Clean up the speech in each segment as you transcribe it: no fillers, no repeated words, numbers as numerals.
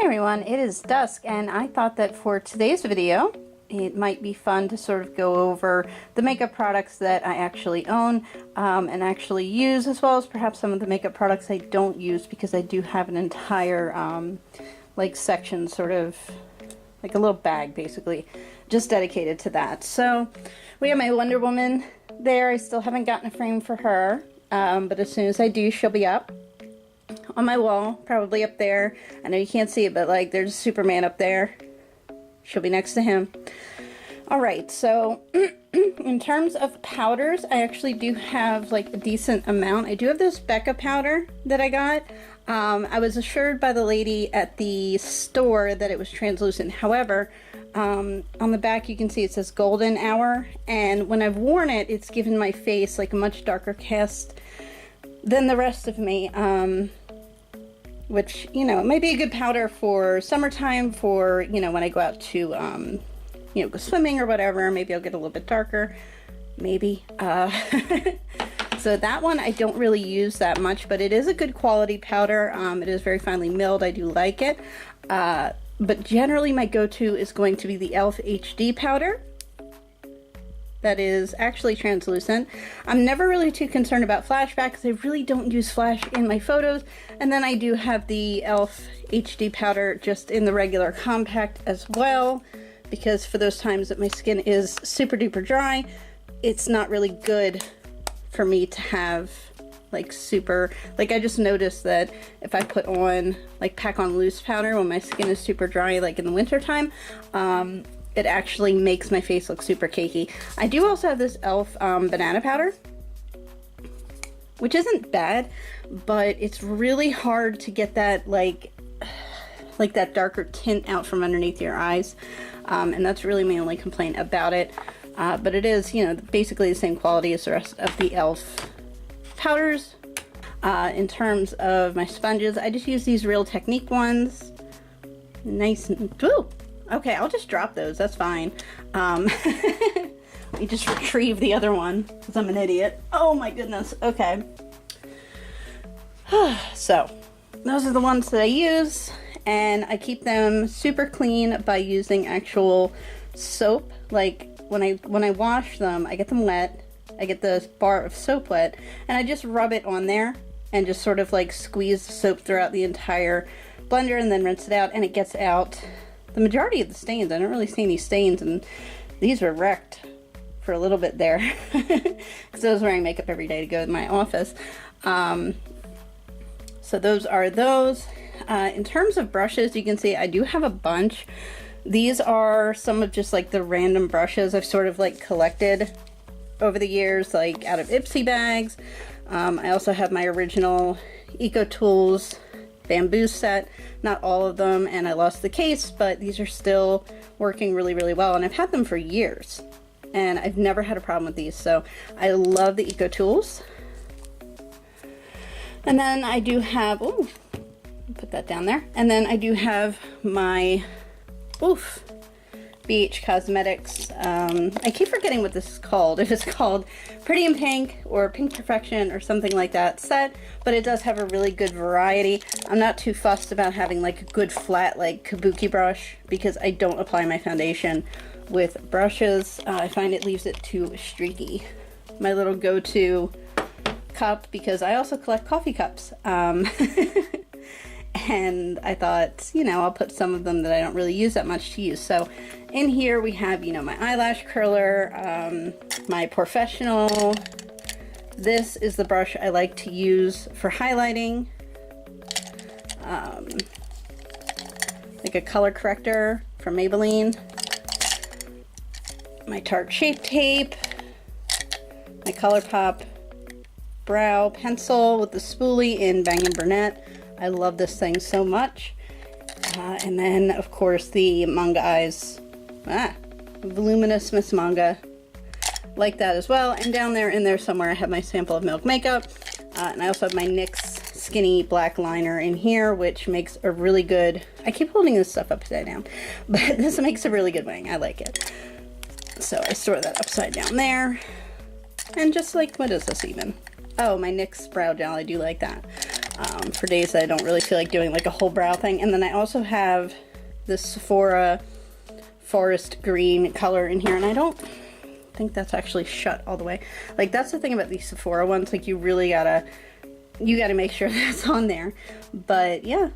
Hey everyone, it is dusk, and I thought that for today's video it might be fun to sort of go over the makeup products that I actually own and actually use, as well as perhaps some of the makeup products I don't use, because I do have an entire like section, sort of like a little bag basically, just dedicated to that. So we have my Wonder Woman there. I still haven't gotten a frame for her, but as soon as I do, she'll be up on my wall, probably up there. I know you can't see it, but like there's Superman up there. She'll be next to him. Alright, so in terms of powders, I actually do have like a decent amount. I do have this Becca powder that I got. I was assured by the lady at the store that it was translucent. However, on the back you can see it says golden hour, and when I've worn it, it's given my face like a much darker cast than the rest of me, which, you know, it might be a good powder for summertime, for, you know, when I go out to, you know, go swimming or whatever. Maybe I'll get a little bit darker, maybe. So that one I don't really use that much, but it is a good quality powder. It is very finely milled. I do like it. But generally my go-to is going to be the e.l.f. HD powder. That is actually translucent. I'm never really too concerned about flashback because I really don't use flash in my photos. And then I do have the e.l.f. HD powder just in the regular compact as well, because for those times that my skin is super duper dry, it's not really good for me to have like super, like I just noticed that if I put on like pack on loose powder when my skin is super dry, like in the winter time, it actually makes my face look super cakey. I do also have this e.l.f. Banana powder, which isn't bad, but it's really hard to get that like that darker tint out from underneath your eyes, and that's really my only complaint about it. But it is, you know, basically the same quality as the rest of the e.l.f. powders. In terms of my sponges, I just use these Real Technique ones. Nice and, ooh, okay, I'll just drop those, that's fine. Let me just retrieve the other one, because I'm an idiot. Oh my goodness, okay. So, those are the ones that I use, and I keep them super clean by using actual soap. Like, when I wash them, I get them wet, I get the bar of soap wet, and I just rub it on there, and just sort of like squeeze the soap throughout the entire blender, and then rinse it out, and it gets out the majority of the stains. I don't really see any stains, and these were wrecked for a little bit there because I was wearing makeup every day to go to my office. So those are those. In terms of brushes, you can see I do have a bunch. These are some of just like the random brushes I've sort of like collected over the years, like out of Ipsy bags. I also have my original Eco Tools bamboo set, not all of them, and I lost the case, but these are still working really, really well, and I've had them for years, and I've never had a problem with these, so I love the Eco Tools. And then I do have, ooh, put that down there, and then I do have my, oof, BH Cosmetics, I keep forgetting what this is called, if it's called Pretty in Pink or Pink Perfection or something like that set, but it does have a really good variety. I'm not too fussed about having like a good flat like kabuki brush, because I don't apply my foundation with brushes. I find it leaves it too streaky. My little go-to cup, because I also collect coffee cups, and I thought, you know, I'll put some of them that I don't really use that much to use. So in here we have, you know, my eyelash curler, my Professional. This is the brush I like to use for highlighting, like a color corrector from Maybelline, my Tarte Shape Tape, my ColourPop brow pencil with the spoolie in Bang & Burnett. I love this thing so much. And then, of course, the Manga Eyes, Voluminous Miss Manga, like that as well. And down there, in there somewhere, I have my sample of Milk Makeup. And I also have my NYX Skinny Black Liner in here, which makes a really good, I keep holding this stuff upside down, but this makes a really good wing. I like it. So I store that upside down there. And just like, what is this even? Oh, my NYX Brow Gel, I do like that. for days that I don't really feel like doing like a whole brow thing. And then I also have this Sephora forest green color in here, and I don't think that's actually shut all the way. Like, that's the thing about these Sephora ones, like you really gotta make sure that's on there. But yeah,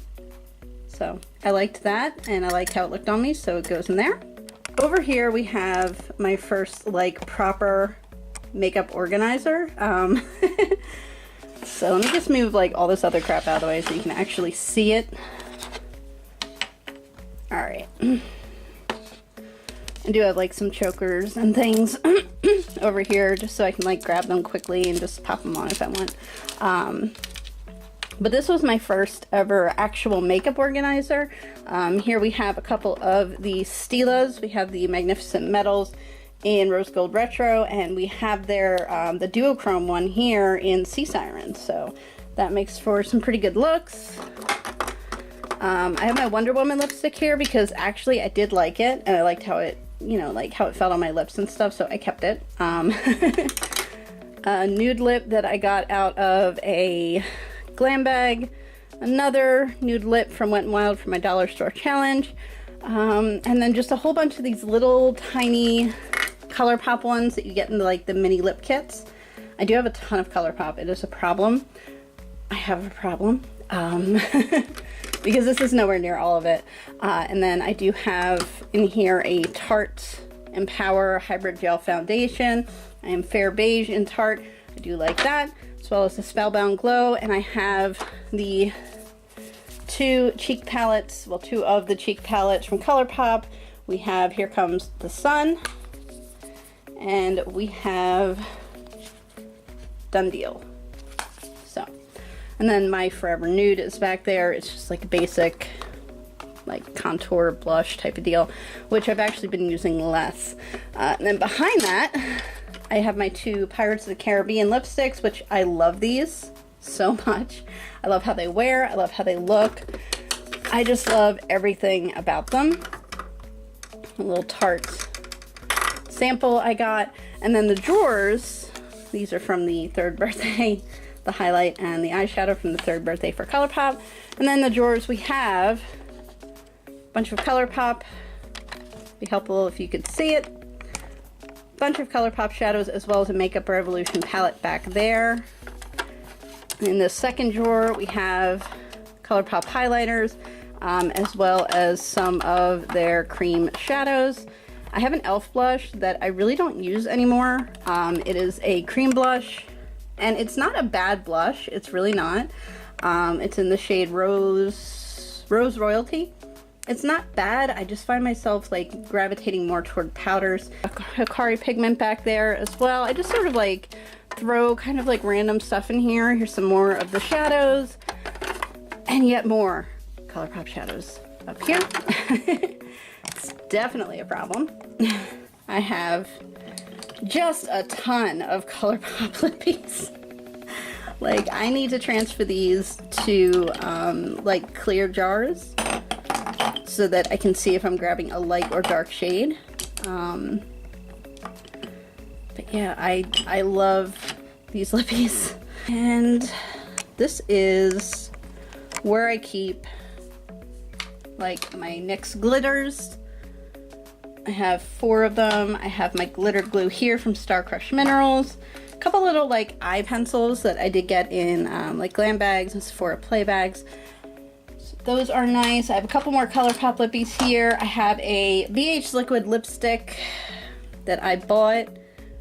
so I liked that, and I liked how it looked on me, so it goes in there. Over here we have my first like proper makeup organizer. So let me just move like all this other crap out of the way so you can actually see it. All right. I do have like some chokers and things over here just so I can like grab them quickly and just pop them on if I want. But this was my first ever actual makeup organizer. Here we have a couple of the Stilas. We have the Magnificent Metals in Rose Gold Retro, and we have their the duochrome one here in Sea Siren. So that makes for some pretty good looks. I have my Wonder Woman lipstick here because actually I did like it, and I liked how it, you know, like how it felt on my lips and stuff, so I kept it. A nude lip that I got out of a glam bag, another nude lip from Wet n Wild for my dollar store challenge, and then just a whole bunch of these little tiny ColourPop ones that you get in like the mini lip kits. I do have a ton of ColourPop. It is a problem. I have a problem. Because this is nowhere near all of it. And then I do have in here a Tarte Empower Hybrid Gel Foundation. I am fair beige in Tarte. I do like that, as well as the Spellbound Glow. And I have the two cheek palettes, well, two of the cheek palettes from ColourPop. We have Here Comes the Sun, and we have Done Deal. So. And then my Forever Nude is back there. It's just like a basic like contour blush type of deal, which I've actually been using less. And then behind that, I have my two Pirates of the Caribbean lipsticks, which I love these so much. I love how they wear. I love how they look. I just love everything about them. A little Tarte sample I got. And then the drawers, these are from the third birthday. The highlight and the eyeshadow from the third birthday for ColourPop. And then the drawers, we have a bunch of ColourPop. Be helpful if you could see it. Bunch of ColourPop shadows, as well as a Makeup Revolution palette back there. In the second drawer, we have ColourPop highlighters, as well as some of their cream shadows. I have an e.l.f. blush that I really don't use anymore. It is a cream blush. And it's not a bad blush, it's really not. It's in the shade Rose Royalty. It's not bad, I just find myself like gravitating more toward powders. A Hikari pigment back there as well. I just sort of like throw kind of like random stuff in here. Here's some more of the shadows, and yet more ColourPop shadows up here. It's definitely a problem. I have just a ton of ColourPop lippies. Like, I need to transfer these to like clear jars so that I can see if I'm grabbing a light or dark shade. But yeah, I love these lippies. And this is where I keep like my NYX glitters. I have 4 of them. I have my glitter glue here from Star Crush Minerals. A couple little like eye pencils that I did get in like glam bags and Sephora play bags. So those are nice. I have a couple more ColourPop lippies here. I have a BH liquid lipstick that I bought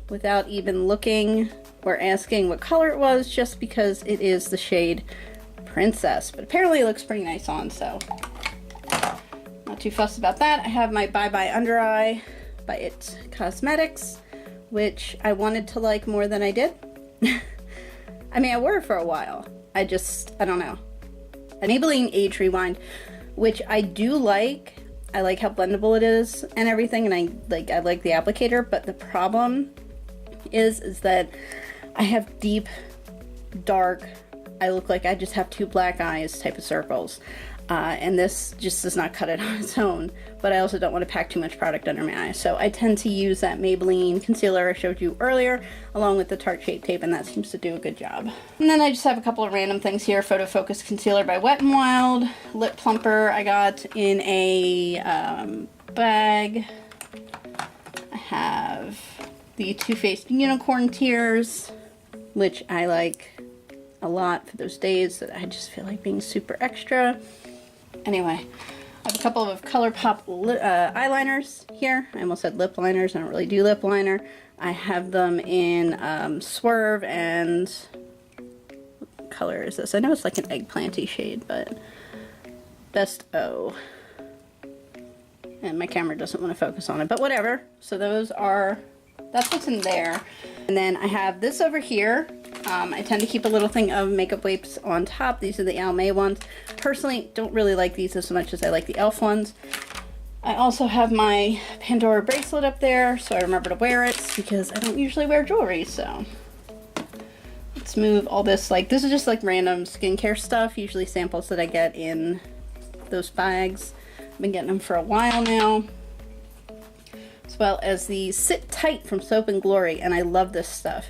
without even looking or asking what color it was, just because it is the shade Princess. But apparently it looks pretty nice on, so not too fussed about that. I have my Bye Bye Under Eye by It Cosmetics, which I wanted to like more than I did. I mean, I wore it for a while. I don't know. Enabling Age Rewind, which I do like. I like how blendable it is and everything, and I like the applicator, but the problem is that I have deep, dark, I look like I just have 2 black eyes type of circles. and this just does not cut it on its own, but I also don't want to pack too much product under my eyes. So I tend to use that Maybelline concealer I showed you earlier, along with the Tarte Shape Tape, and that seems to do a good job. And then I just have a couple of random things here. Photo Focus Concealer by Wet n Wild. Lip Plumper I got in a bag. I have the Too Faced Unicorn Tears, which I like a lot for those days that I just feel like being super extra. Anyway, I have a couple of ColourPop eyeliners here. I almost said lip liners. I don't really do lip liner. I have them in Swerve and what color is this? I know it's like an eggplanty shade, but Best O. And my camera doesn't want to focus on it, but whatever. So those are, that's what's in there. And then I have this over here. I tend to keep a little thing of makeup wipes on top. These are the Almay ones. Personally, don't really like these as much as I like the e.l.f. ones. I also have my Pandora bracelet up there, so I remember to wear it because I don't usually wear jewelry, so. Let's move all this, like, this is just like random skincare stuff, usually samples that I get in those bags. I've been getting them for a while now. As well as the Sit Tight from Soap and Glory, and I love this stuff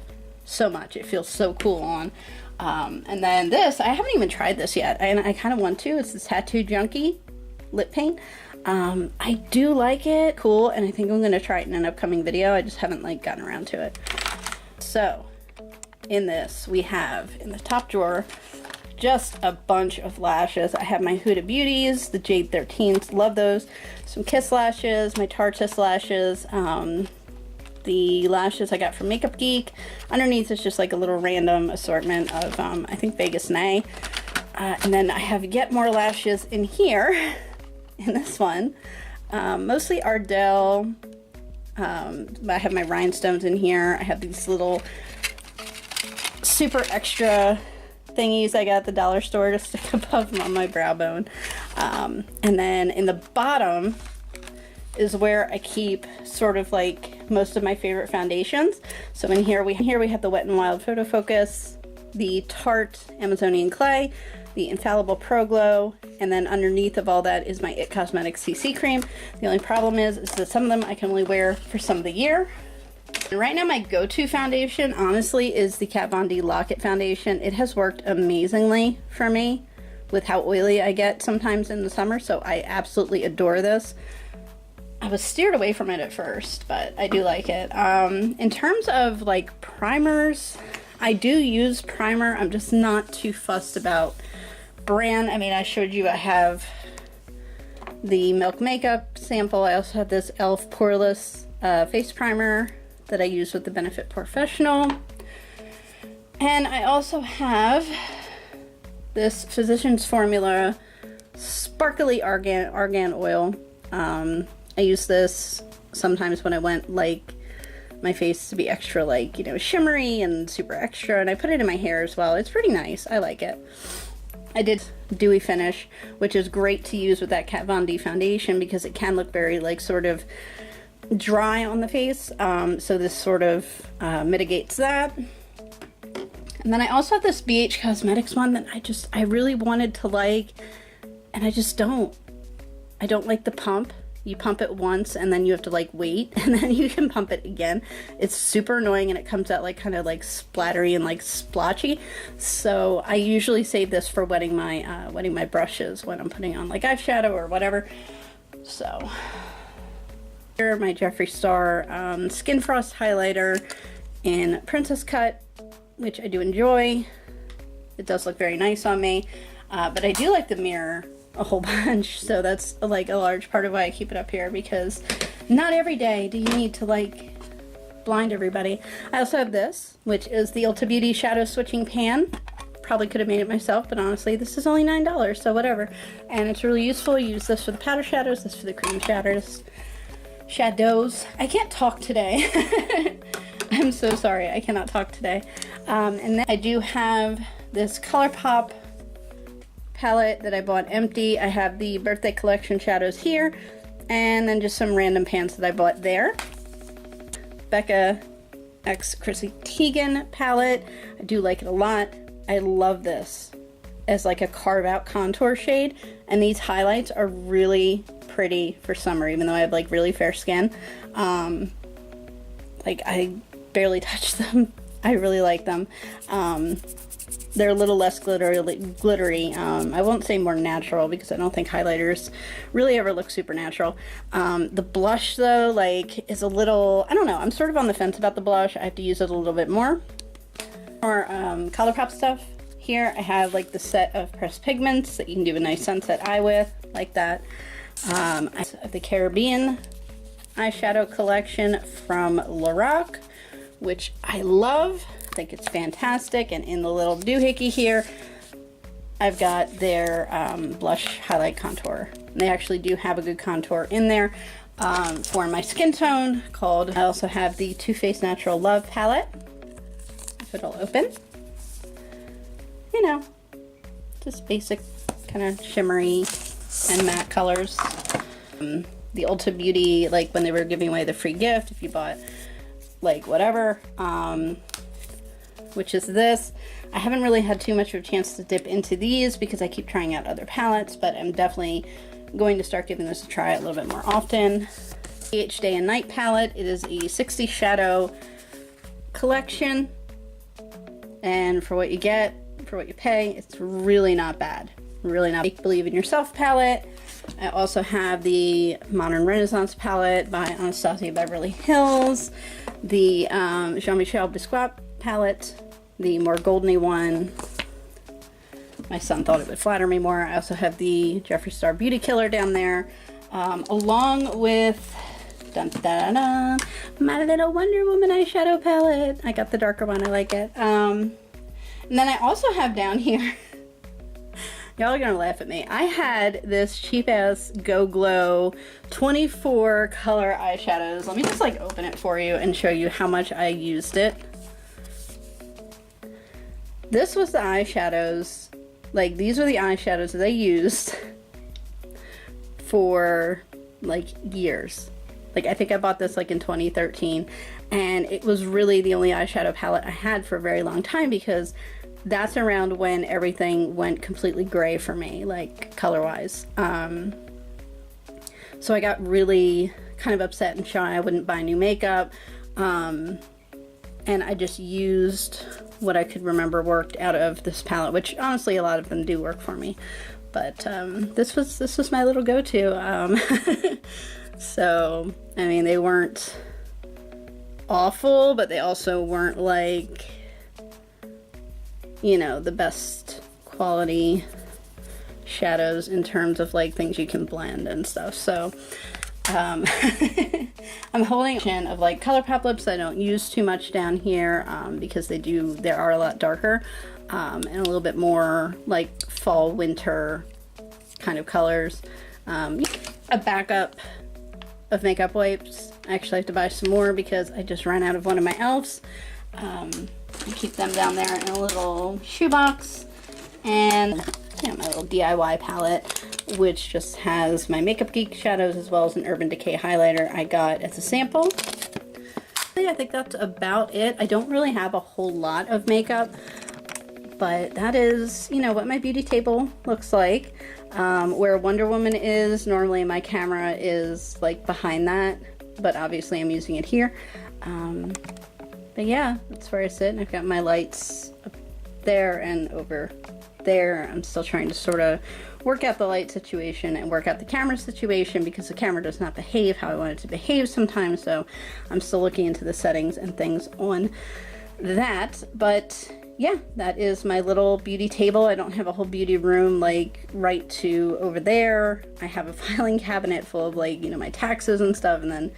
so much. It feels so cool on. And then this, I haven't even tried this yet, and I kind of want to. It's the Tattoo Junkie lip paint. I do like it, cool, and I think I'm gonna try it in an upcoming video. I just haven't like gotten around to it. So in this, we have in the top drawer just a bunch of lashes. I have my Huda Beauties, the Jade 13s, love those. Some Kiss lashes, my Tarte lashes, the lashes I got from Makeup Geek. Underneath is just like a little random assortment of, I think Vegas Nay. And then I have yet more lashes in here, in this one. Mostly Ardell. I have my rhinestones in here. I have these little super extra thingies I got at the dollar store to stick above them on my brow bone. And then in the bottom is where I keep sort of like most of my favorite foundations. So in here we have the Wet n Wild Photo Focus, the Tarte Amazonian Clay, the Infallible Pro Glow, and then underneath of all that is my IT Cosmetics CC cream. The only problem is that some of them I can only wear for some of the year. And right now my go-to foundation honestly is the Kat Von D Lock It foundation. It has worked amazingly for me with how oily I get sometimes in the summer, so I absolutely adore this. I was steered away from it at first, but I do like it. In terms of like primers, I do use primer. I'm just not too fussed about brand. I mean, I showed you I have the Milk Makeup sample. I also have this e.l.f. Poreless face primer that I use with the Benefit Professional. And I also have this Physicians Formula Sparkly Argan Oil. I use this sometimes when I want like my face to be extra like, you know, shimmery and super extra, and I put it in my hair as well. It's pretty nice. I like it. I did Dewy Finish, which is great to use with that Kat Von D foundation because it can look very like sort of dry on the face. So this sort of mitigates that. And then I also have this BH Cosmetics one that I really wanted to like, and I just don't. I don't like the pump. You pump it once and then you have to like wait and then you can pump it again. It's super annoying and it comes out like kind of like splattery and like splotchy. So I usually save this for wetting my brushes when I'm putting on like eyeshadow or whatever. So here, my Jeffree Star Skin Frost highlighter in Princess Cut, which I do enjoy. It does look very nice on me, but I do like the mirror a whole bunch, so that's like a large part of why I keep it up here, because not every day do you need to like blind everybody. I also have this, which is the Ulta Beauty Shadow Switching Pan. Probably could have made it myself, but honestly this is only $9, so whatever. And it's really useful. You use this for the powder shadows, this for the cream shadows. I can't talk today. I'm so sorry, I cannot talk today. And then I do have this ColourPop palette that I bought empty. I have the Birthday Collection shadows here, and then just some random pans that I bought there. Becca X Chrissy Teigen palette. I do like it a lot. I love this. as like a carve out contour shade, and these highlights are really pretty for summer, even though I have like really fair skin. Like I barely touch them. I really like them. They're a little less glittery. I won't say more natural because I don't think highlighters really ever look super natural. The blush though, like, is a little, I don't know, I'm sort of on the fence about the blush. I have to use it a little bit more. More ColourPop stuff. Here I have like the set of pressed pigments that you can do a nice sunset eye with, like that. I have the Caribbean eyeshadow collection from Lorac, which I love. I think it's fantastic. And in the little doohickey here, I've got their blush highlight contour. And they actually do have a good contour in there for my skin tone called, I also have the Too Faced Natural Love palette. If it'll open. You know, just basic kind of shimmery and matte colors. The Ulta Beauty, like when they were giving away the free gift, if you bought like whatever, which is this. I haven't really had too much of a chance to dip into these because I keep trying out other palettes, but I'm definitely going to start giving this a try a little bit more often. Each Day and Night palette. It is a 60 shadow collection, and for what you get, for what you pay, it's really not bad. Really not. Make Believe in Yourself palette. I also have the Modern Renaissance palette by Anastasia Beverly Hills, the Jean-Michel Basquiat palette, the more goldeny one. My son thought it would flatter me more. I also have the Jeffree Star Beauty Killer down there, along with dun, dun, dun, my little Wonder Woman eyeshadow palette. I got the darker one, I like it. And then I also have down here, y'all are gonna laugh at me, I had this cheap ass Go Glow 24 color eyeshadows. Let me just like open it for you and show you how much I used it. This was the eyeshadows, like these were the eyeshadows that I used for like years. Like I think I bought this like in 2013, and it was really the only eyeshadow palette I had for a very long time because that's around when everything went completely gray for me, like color-wise. So I got really kind of upset and shy. I wouldn't buy new makeup, and I just used what I could remember worked out of this palette, which honestly a lot of them do work for me. But this was my little go-to. So I mean, they weren't awful, but they also weren't like, you know, the best quality shadows in terms of like things you can blend and stuff. So I'm holding a of like ColourPop lips I don't use too much down here because they are a lot darker and a little bit more like fall winter kind of colors. A backup of makeup wipes. I actually have to buy some more because I just ran out of one of my e.l.f.'s. I keep them down there in a little shoebox. And my little DIY palette, which just has my Makeup Geek shadows as well as an Urban Decay highlighter I got as a sample. I think that's about it. I don't really have a whole lot of makeup, but that is, you know, what my beauty table looks like. Where Wonder Woman is, normally my camera is like behind that, but obviously I'm using it here. But yeah, that's where I sit, and I've got my lights up there and over there. I'm still trying to sort of work out the light situation and work out the camera situation because the camera does not behave how I want it to behave sometimes, so I'm still looking into the settings and things on that. But yeah, that is my little beauty table. I don't have a whole beauty room like right to over there. I have a filing cabinet full of like, you know, my taxes and stuff, and then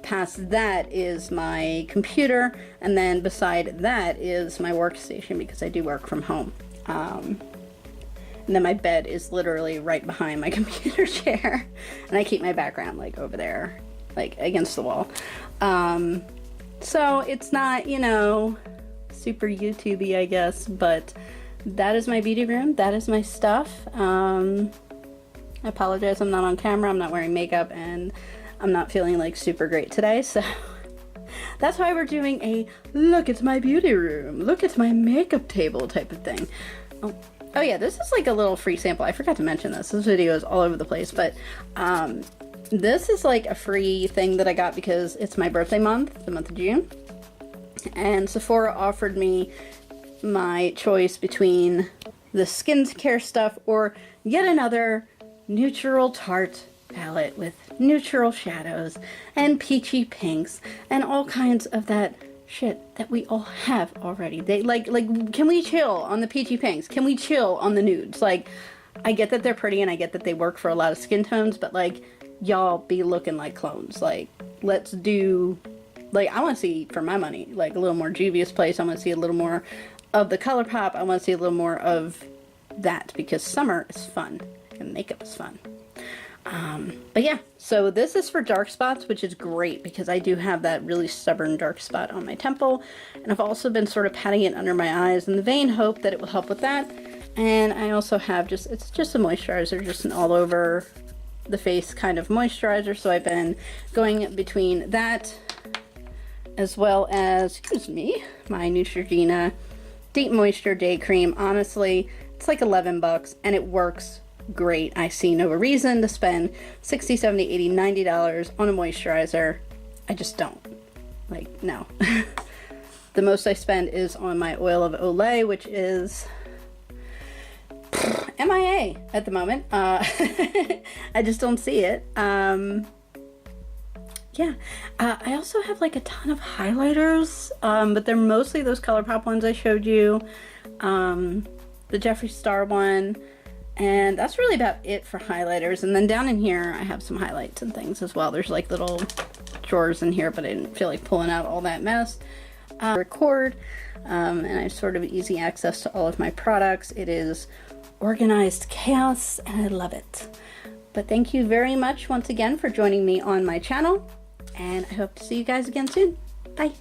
past that is my computer, and then beside that is my workstation because I do work from home. And then my bed is literally right behind my computer chair, and I keep my background like over there, like against the wall. So it's not, you know, super YouTubey, I guess, but that is my beauty room. That is my stuff. I apologize, I'm not on camera, I'm not wearing makeup, and I'm not feeling like super great today, so that's why we're doing a look at my beauty room, look at my makeup table type of thing. Oh, Oh yeah, this is like a little free sample. I forgot to mention this. This video is all over the place, but this is like a free thing that I got because it's my birthday month, the month of June. And Sephora offered me my choice between the skincare stuff or yet another neutral Tarte palette with neutral shadows and peachy pinks and all kinds of that shit that we all have already. They like can we chill on the peachy pinks? Can we chill on the nudes? Like, I get that they're pretty and I get that they work for a lot of skin tones, but like, y'all be looking like clones. Like, let's do, like, I want to see for my money like a little more Juvia's Place. I want to see a little more of the ColourPop. I want to see a little more of that because summer is fun and makeup is fun. But yeah, so this is for dark spots, which is great because I do have that really stubborn dark spot on my temple, and I've also been sort of patting it under my eyes in the vain hope that it will help with that. And I also have it's just a moisturizer, just an all over the face kind of moisturizer, so I've been going between that as well as, excuse me, my Neutrogena Deep Moisture Day Cream. Honestly, it's like 11 bucks and it works great. I see no reason to spend $60, $70, $80, $90 on a moisturizer. I just don't. Like, no. The most I spend is on my oil of Olay, which is MIA at the moment. I just don't see it. Yeah. I also have like a ton of highlighters, but they're mostly those ColourPop ones I showed you. The Jeffree Star one. And that's really about it for highlighters. And then down in here, I have some highlights and things as well. There's like little drawers in here, but I didn't feel like pulling out all that mess. Record, and I have sort of easy access to all of my products. It is organized chaos, and I love it. But thank you very much once again for joining me on my channel, and I hope to see you guys again soon. Bye.